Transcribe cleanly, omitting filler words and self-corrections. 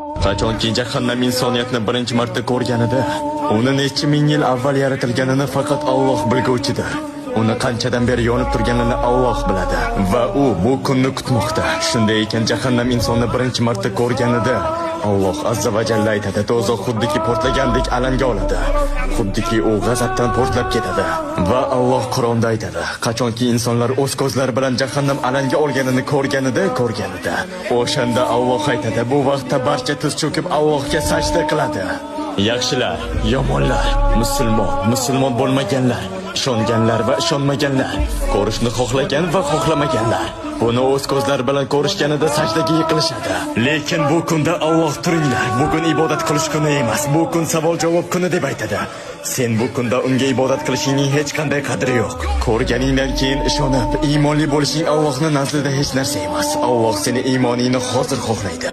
Qachonki jahannam insoniyatni birinchi marta ko'rganida, uni necha ming yil avval yaratilganini faqat Alloh bilguvchidir. Uni qanchadan beri yonib turganini Alloh biladi va u bu kunni kutmoqda. Shunday ekan jahannam insonni birinchi marta ko'rganida Alloh azza va jalla aytadi, do'zax xuddiki portlagandek alanga oladi. Xuddiki u g'azabdan portlab ketadi. Va Alloh Qur'onda aytadi, qachonki insonlar o'z ko'zlari bilan jahannam alanga olganini ko'rganida, o'shanda Alloh aytadi, bu vaqtda barcha tiz cho'kib Allohga sajda qiladi. Yaxshilar, yomonlar, musulmon bo'lmaganlar, ishonganlar va ishonmaganlar, ko'rishni xohlagan va xohlamaganlar buni o'z ko'zlari bilan ko'rishganida sajdaga yiqilishadi. Lekin bu kunda Alloh turinglar, bugun ibodat qilish kuni emas, bu kun savol-javob kuni deb aytadi. Sen bu kunda unga ibodat qilishingning hech qanday qadri yo'q. Ko'rganingdan keyin ishonib, iymonli bo'lishing Allohning nazdida hech narsa emas. Alloh seni iymoningni hozir xohlaydi.